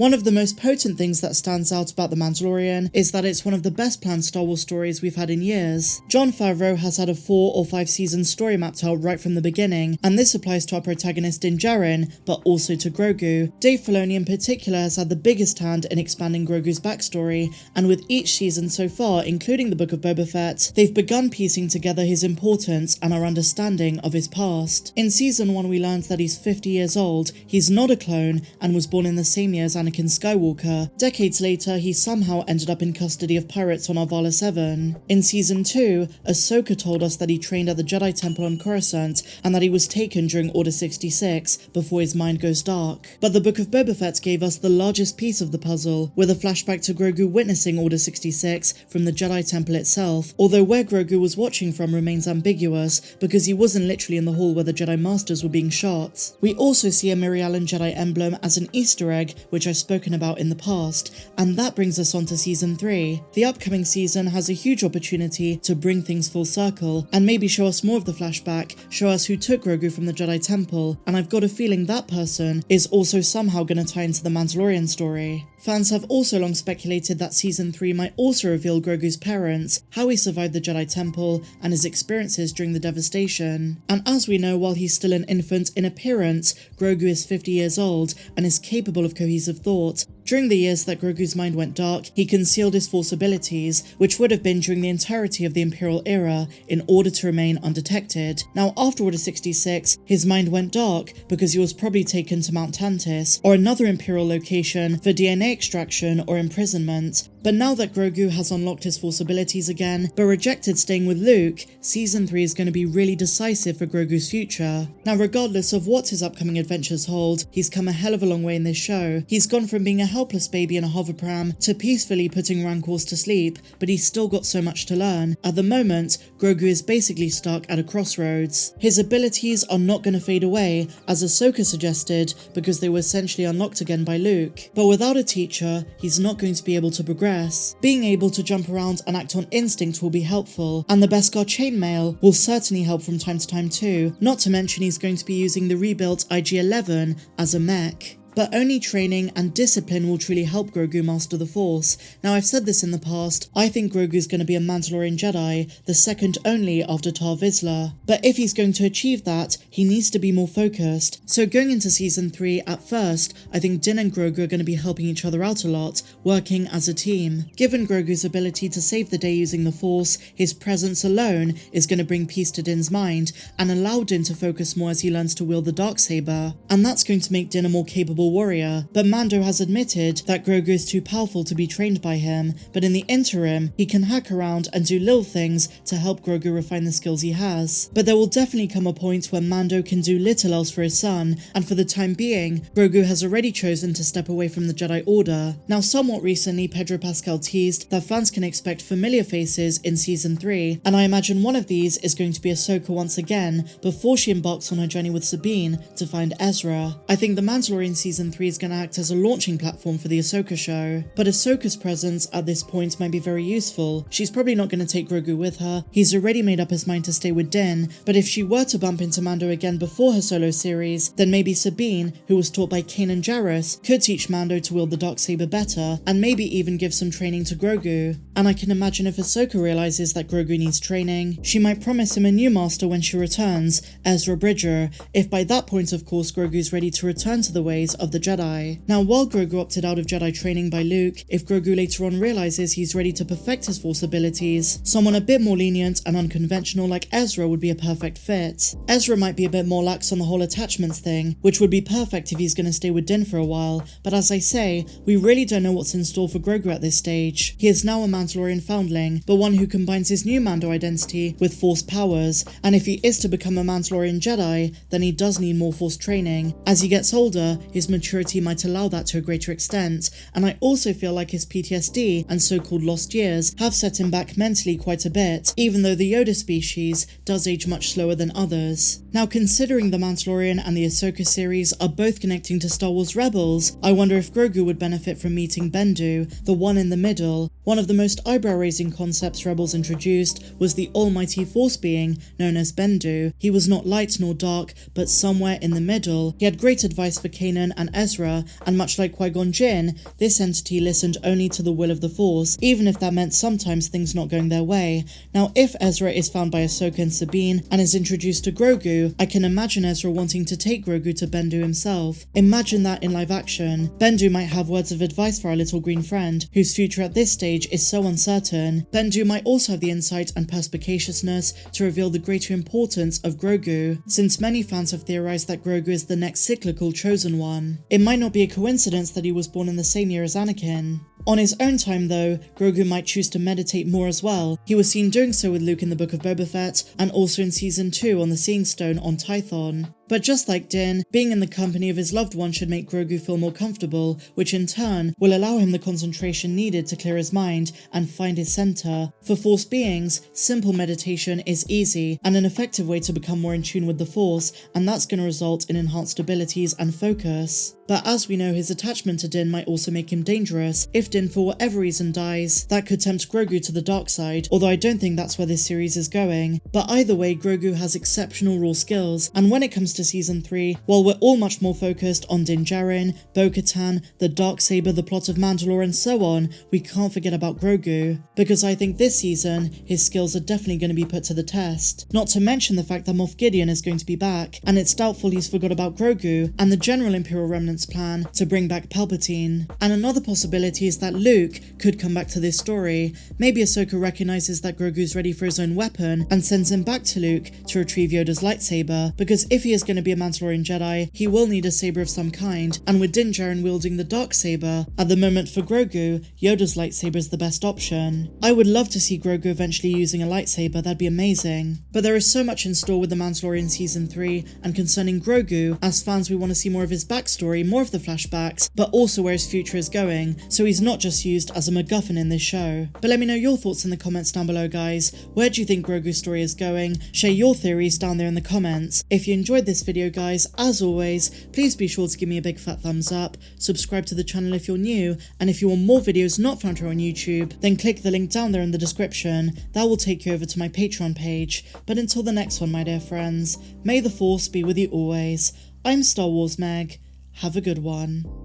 One of the most potent things that stands out about The Mandalorian is that it's one of the best planned Star Wars stories we've had in years. Jon Favreau has had a 4 or 5 season story mapped out right from the beginning, and this applies to our protagonist Din Djarin, but also to Grogu. Dave Filoni in particular has had the biggest hand in expanding Grogu's backstory, and with each season so far, including the Book of Boba Fett, they've begun piecing together his importance and our understanding of his past. In season 1 we learned that he's 50 years old, he's not a clone, and was born in the same year as Anakin Skywalker. Decades later, he somehow ended up in custody of pirates on Arvala 7. In season 2, Ahsoka told us that he trained at the Jedi Temple on Coruscant, and that he was taken during Order 66, before his mind goes dark. But the Book of Boba Fett gave us the largest piece of the puzzle, with a flashback to Grogu witnessing Order 66 from the Jedi Temple itself, although where Grogu was watching from remains ambiguous, because he wasn't literally in the hall where the Jedi Masters were being shot. We also see a Mirialan Jedi emblem as an Easter egg, which I've spoken about in the past, and that brings us on to season 3. The upcoming season has a huge opportunity to bring things full circle, and maybe show us more of the flashback, show us who took Grogu from the Jedi Temple, and I've got a feeling that person is also somehow going to tie into the Mandalorian story. Fans have also long speculated that season 3 might also reveal Grogu's parents, how he survived the Jedi Temple, and his experiences during the devastation. And as we know, while he's still an infant in appearance, Grogu is 50 years old and is capable of cohesive thought. During the years that Grogu's mind went dark, he concealed his Force abilities, which would have been during the entirety of the Imperial era, in order to remain undetected. Now, after Order 66, his mind went dark because he was probably taken to Mount Tantis, or another Imperial location, for DNA extraction or imprisonment. But now that Grogu has unlocked his Force abilities again, but rejected staying with Luke, Season 3 is going to be really decisive for Grogu's future. Now, regardless of what his upcoming adventures hold, he's come a hell of a long way in this show. He's gone from being a helpless baby in a hoverpram to peacefully putting Rancors to sleep, but he's still got so much to learn. At the moment, Grogu is basically stuck at a crossroads. His abilities are not going to fade away, as Ahsoka suggested, because they were essentially unlocked again by Luke. But without a teacher, he's not going to be able to progress. Being able to jump around and act on instinct will be helpful, and the Beskar chainmail will certainly help from time to time too, not to mention he's going to be using the rebuilt IG-11 as a mech. But only training and discipline will truly help Grogu master the Force. Now, I've said this in the past, I think Grogu's going to be a Mandalorian Jedi, the second only after Tar Vizsla. But if he's going to achieve that, he needs to be more focused. So going into Season 3, at first, I think Din and Grogu are going to be helping each other out a lot, working as a team. Given Grogu's ability to save the day using the Force, his presence alone is going to bring peace to Din's mind, and allow Din to focus more as he learns to wield the Darksaber. And that's going to make Din a more capable warrior, but Mando has admitted that Grogu is too powerful to be trained by him, but in the interim, he can hack around and do little things to help Grogu refine the skills he has. But there will definitely come a point where Mando can do little else for his son, and for the time being, Grogu has already chosen to step away from the Jedi Order. Now, somewhat recently, Pedro Pascal teased that fans can expect familiar faces in Season 3, and I imagine one of these is going to be Ahsoka once again, before she embarks on her journey with Sabine to find Ezra. I think The Mandalorian Season 3 is going to act as a launching platform for the Ahsoka show, but Ahsoka's presence at this point might be very useful. She's probably not going to take Grogu with her, he's already made up his mind to stay with Din, but if she were to bump into Mando again before her solo series, then maybe Sabine, who was taught by Kanan Jarrus, could teach Mando to wield the Darksaber better, and maybe even give some training to Grogu. And I can imagine if Ahsoka realizes that Grogu needs training, she might promise him a new master when she returns, Ezra Bridger, if by that point of course Grogu's ready to return to the ways of the Jedi. Now, while Grogu opted out of Jedi training by Luke, if Grogu later on realizes he's ready to perfect his Force abilities, someone a bit more lenient and unconventional like Ezra would be a perfect fit. Ezra might be a bit more lax on the whole attachments thing, which would be perfect if he's going to stay with Din for a while, but as I say, we really don't know what's in store for Grogu at this stage. He is now a Mandalorian foundling, but one who combines his new Mando identity with Force powers, and if he is to become a Mandalorian Jedi, then he does need more Force training. As he gets older, his maturity might allow that to a greater extent, and I also feel like his PTSD and so-called lost years have set him back mentally quite a bit, even though the Yoda species does age much slower than others. Now, considering The Mandalorian and the Ahsoka series are both connecting to Star Wars Rebels, I wonder if Grogu would benefit from meeting Bendu, the one in the middle. One of the most eyebrow-raising concepts Rebels introduced was the almighty Force being known as Bendu. He was not light nor dark, but somewhere in the middle. He had great advice for Kanan and Ezra, and much like Qui-Gon Jinn, this entity listened only to the will of the Force, even if that meant sometimes things not going their way. Now, if Ezra is found by Ahsoka and Sabine and is introduced to Grogu, I can imagine Ezra wanting to take Grogu to Bendu himself. Imagine that in live action. Bendu might have words of advice for our little green friend, whose future at this stage is so uncertain. Bendu might also have the insight and perspicaciousness to reveal the greater importance of Grogu, since many fans have theorized that Grogu is the next cyclical chosen one. It might not be a coincidence that he was born in the same year as Anakin. On his own time though, Grogu might choose to meditate more as well. He was seen doing so with Luke in the Book of Boba Fett, and also in Season 2 on the Seeing Stone on Tython. But just like Din, being in the company of his loved one should make Grogu feel more comfortable, which in turn will allow him the concentration needed to clear his mind and find his center. For Force beings, simple meditation is easy and an effective way to become more in tune with the Force, and that's going to result in enhanced abilities and focus. But as we know, his attachment to Din might also make him dangerous. If Din for whatever reason dies, that could tempt Grogu to the dark side, although I don't think that's where this series is going. But either way, Grogu has exceptional raw skills, and when it comes to Season 3, while we're all much more focused on Din Djarin, Bo-Katan, the Darksaber, the plot of Mandalore and so on, we can't forget about Grogu, because I think this season, his skills are definitely going to be put to the test. Not to mention the fact that Moff Gideon is going to be back, and it's doubtful he's forgot about Grogu and the general Imperial Remnant's plan to bring back Palpatine. And another possibility is that Luke could come back to this story. Maybe Ahsoka recognizes that Grogu's ready for his own weapon and sends him back to Luke to retrieve Yoda's lightsaber, because if he is going to be a Mandalorian Jedi, he will need a saber of some kind, and with Din Djarin wielding the Darksaber, at the moment for Grogu, Yoda's lightsaber is the best option. I would love to see Grogu eventually using a lightsaber, that'd be amazing. But there is so much in store with The Mandalorian Season 3, and concerning Grogu, as fans we want to see more of his backstory, more of the flashbacks, but also where his future is going, so he's not just used as a MacGuffin in this show. But let me know your thoughts in the comments down below, guys. Where do you think Grogu's story is going? Share your theories down there in the comments. If you enjoyed this video, guys, as always, please be sure to give me a big fat thumbs up, subscribe to the channel if you're new, and if you want more videos not found here on YouTube, then click the link down there in the description. That will take you over to my Patreon page. But until the next one, my dear friends, may the Force be with you always. I'm Star Wars Meg. Have a good one.